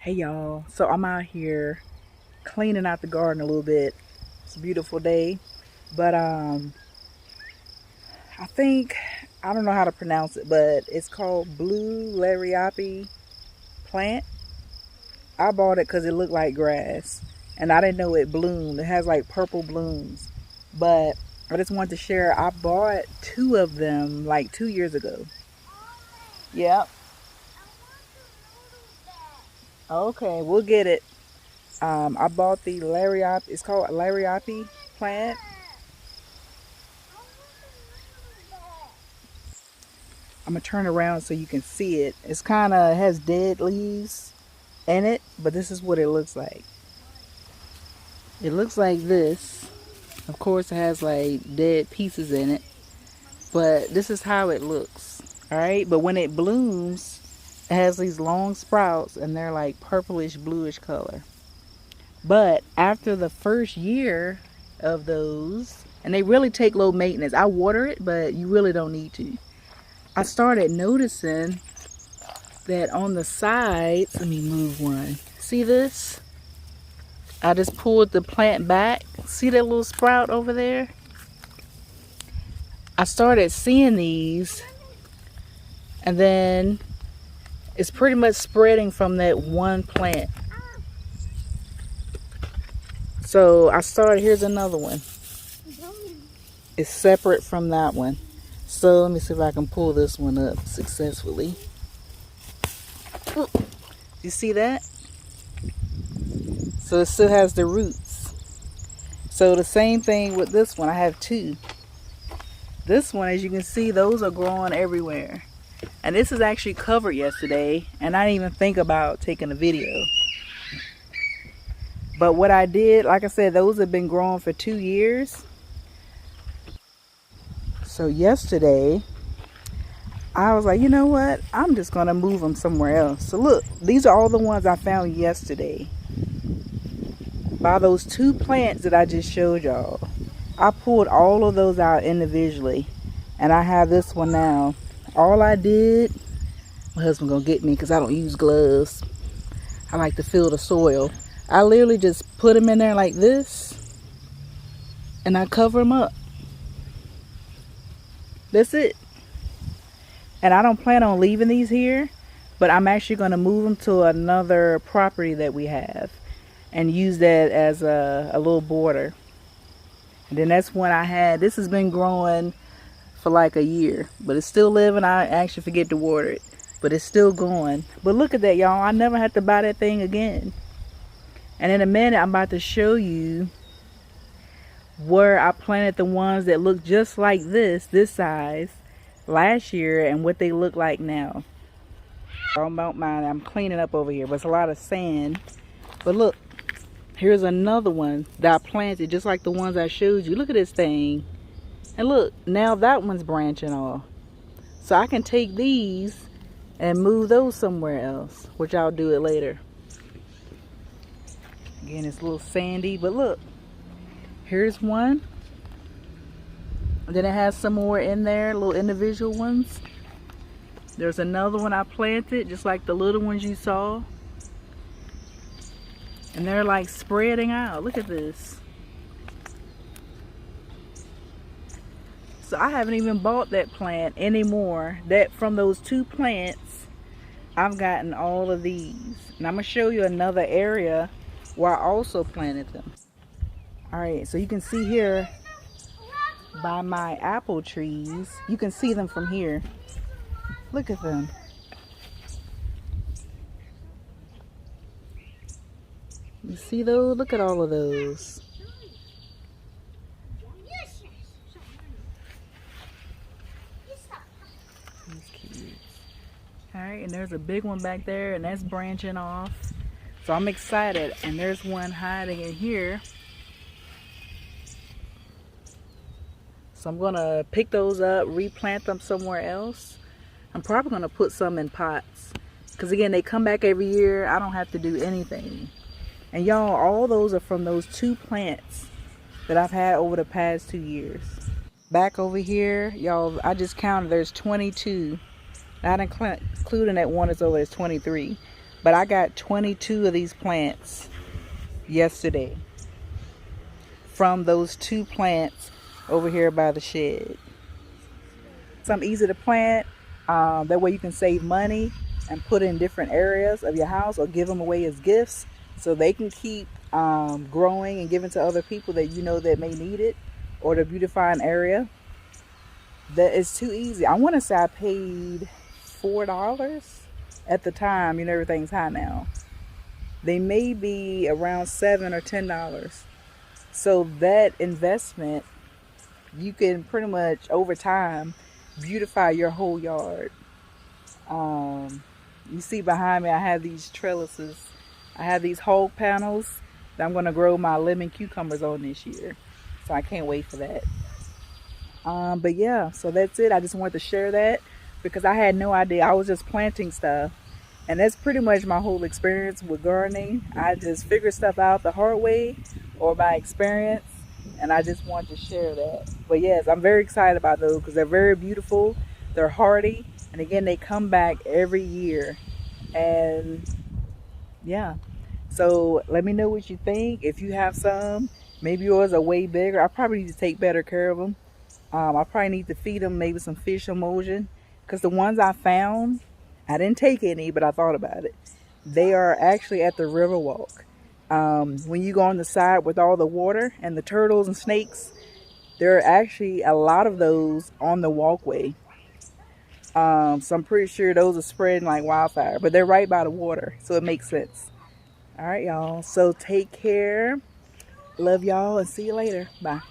Hey y'all, so I'm out here cleaning out the garden a little bit. It's a beautiful day, but I think I don't know how to pronounce it, but it's called blue Liriope plant. I bought it because it looked like grass, and I didn't know it bloomed. It has like purple blooms, but I just wanted to share. I bought two of them like 2 years ago. Yep. Okay, we'll get it. I bought the Liriope. It's called Liriope plant. I'm gonna turn around so you can see it. It's kind of has dead leaves in it, but this is what it looks like. It looks like this. Of course, it has like dead pieces in it, but this is how it looks. All right, but when it blooms, it has these long sprouts and they're like purplish bluish color. But after the first year of those, and they really take low maintenance. I water it, but you really don't need to. I started noticing that on the sides, let me move one. See this? I just pulled the plant back. See that little sprout over there? I started seeing these, and then it's pretty much spreading from that one plant. So I started, here's another one. It's separate from that one. So let me see if I can pull this one up successfully. You see that? So it still has the roots. So the same thing with this one. I have two. This one, as you can see, those are growing everywhere. And this is actually covered yesterday, and I didn't even think about taking a video. But what I did, like I said, those have been growing for 2 years. So yesterday, I was like, you know what? I'm just going to move them somewhere else. So look, these are all the ones I found yesterday. By those two plants that I just showed y'all. I pulled all of those out individually. And I have this one now. All I did, my husband gonna get me because I don't use gloves. I like to feel the soil. I literally just put them in there like this. And I cover them up. That's it. And I don't plan on leaving these here. But I'm actually going to move them to another property that we have. And use that as a little border. And then that's one I had. This has been growing for like a year. But it's still living. I actually forget to water it. But it's still going. But look at that, y'all. I never had to buy that thing again. And in a minute, I'm about to show you where I planted the ones that look just like this size, last year, and what they look like now. Don't mind, I'm cleaning up over here, but it's a lot of sand. But look, here's another one that I planted just like the ones I showed you. Look at this thing. And look, now that one's branching off. So I can take these and move those somewhere else, which I'll do it later. Again, it's a little sandy, but look. Here's one. And then it has some more in there, little individual ones. There's another one I planted, just like the little ones you saw. And they're like spreading out. Look at this. So I haven't even bought that plant anymore. That from those two plants, I've gotten all of these. And I'm going to show you another area where I also planted them. Alright, so you can see here by my apple trees, you can see them from here. Look at them. You see those? Look at all of those. These kids. Alright, and there's a big one back there, and that's branching off. So I'm excited. And there's one hiding in here. So I'm going to pick those up, replant them somewhere else. I'm probably going to put some in pots. Because again, they come back every year. I don't have to do anything. And y'all, all those are from those two plants that I've had over the past 2 years. Back over here, y'all, I just counted. There's 22. Not including that one that's over, there's 23. But I got 22 of these plants yesterday from those 2 plants over here by the shed. Some easy to plant. That way you can save money and put in different areas of your house or give them away as gifts so they can keep growing and giving to other people that you know that may need it, or to beautify an area. That is too easy. I want to say I paid $4 at the time. You know, everything's high now. They may be around $7 or $10. So that investment, you can pretty much over time beautify your whole yard. You see behind me, I have these trellises. I have these whole panels that I'm going to grow my lemon cucumbers on this year. So I can't wait for that. But yeah, so that's it. I just wanted to share that because I had no idea. I was just planting stuff. And that's pretty much my whole experience with gardening. I just figure stuff out the hard way or by experience. And I just wanted to share that. But yes, I'm very excited about those because they're very beautiful. They're hardy. And again, they come back every year. And yeah. So let me know what you think. If you have some, maybe yours are way bigger. I probably need to take better care of them. I probably need to feed them maybe some fish emulsion. Because the ones I found, I didn't take any, but I thought about it. They are actually at the river walk. When you go on the side with all the water and the turtles and snakes, there are actually a lot of those on the walkway. So I'm pretty sure those are spreading like wildfire, but they're right by the water, so it makes sense. All right, y'all. So take care. Love y'all and see you later. Bye.